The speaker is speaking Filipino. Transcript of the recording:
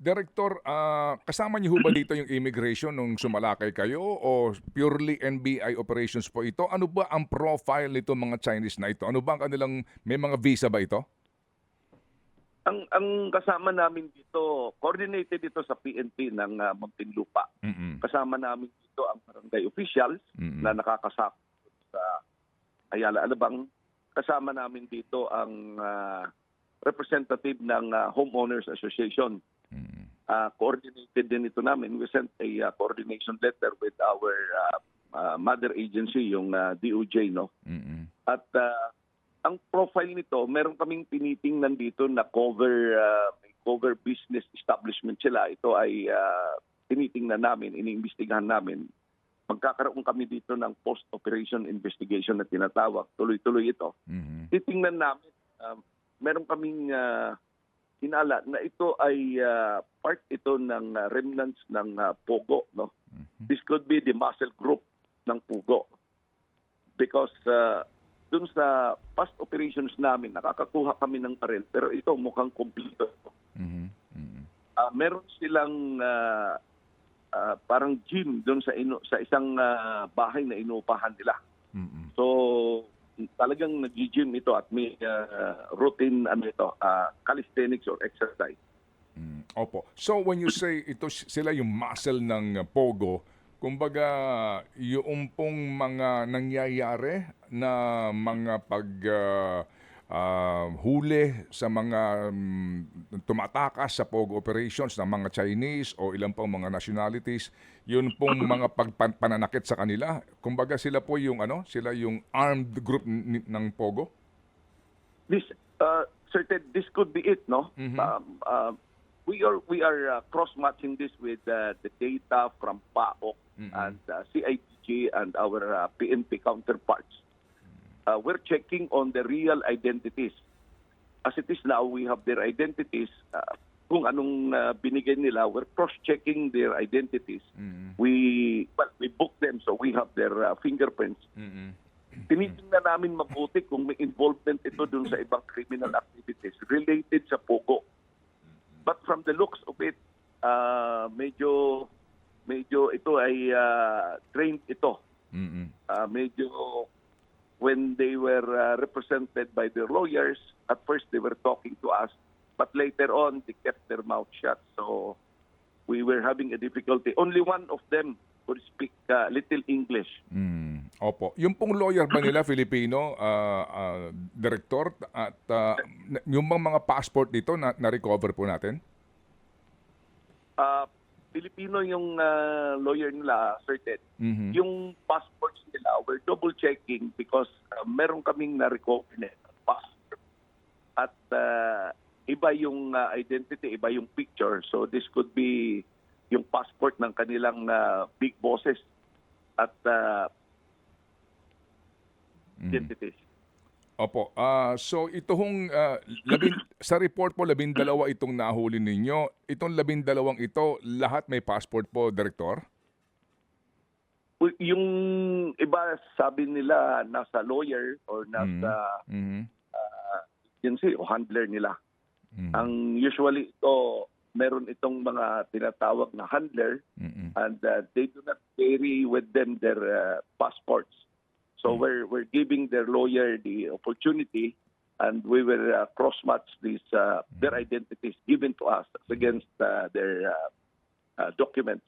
Director, kasama niyo ho ba dito yung immigration nung sumalakay kayo o purely NBI operations po ito? Ano ba ang profile nito mga Chinese na ito? Ano ba ang kanilang, may mga visa ba ito? Ang kasama namin dito, coordinated ito sa PNP ng Muntinlupa. Mm. Kasama namin dito ang barangay officials Mm. na nakakasakop sa Ayala Alabang. Kasama namin dito ang representative ng Homeowners Association. Mm. Coordinated din ito namin. We sent a coordination letter with our mother agency, yung DOJ, no? Mm. At ang profile nito, meron kaming tinitingnan dito na may cover business establishment sila. Ito ay tinitingnan namin, iniimbestigahan namin. Magkakaroon kami dito ng post-operation investigation na tinatawag. Tuloy-tuloy ito. Mm. Titingnan namin, meron kaming hinala na ito ay part ito ng remnants ng Pogo. No? This could be the muscle group ng Pogo. Because dun sa past operations namin, nakakakuha kami ng baril, pero ito mukhang kompleto. Mm. Mm. Meron silang parang gym dun sa isang bahay na inuupahan nila. Mm. So, talagang nag-gym ito at may routine calisthenics or exercise. Mm. Opo. So when you say ito sila yung muscle ng Pogo, kumbaga yung pong mga nangyayari na mga huli sa mga tumatakas sa Pogo operations ng mga Chinese o ilang pang mga nationalities, yun pong mga pagpananakit sa kanila. Kumbaga sila po yung sila yung armed group ng Pogo. This this could be it, no? Mhm. We are cross-matching this with the data from PAOK and CIDG and our PNP counterparts. We're checking on the real identities. As it is now, we have their identities. Kung anong binigay nila, we're cross-checking their identities. We book them, so we have their fingerprints. Tinitingnan namin mabuti kung may involvement ito dun sa ibang criminal activities related sa Pogo. But from the looks of it, medyo ito ay trained ito. Medyo when they were represented by their lawyers, at first they were talking to us, but later on they kept their mouth shut. So we were having a difficulty. Only one of them could speak little English. Opo. Yung pong lawyer ba nila Filipino, Director, at yung bang mga passport dito na-recover po natin? Filipino yung lawyer nila, certain. Yung passports nila, we're double-checking because meron kaming na-recover na passport. At iba yung identity, iba yung picture. So this could be yung passport ng kanilang big bosses at identities. Opo. So ito hong sa report po 12 itong nahuli ninyo. Itong 12 ito, lahat may passport po, Director? Yung iba sabi nila nasa lawyer or nasa agency o handler nila. Ang usually ito, meron itong mga tinatawag na handler and they do not carry with them their passports. So we're giving their lawyer the opportunity, and we will cross-match their identities given to us against their documents.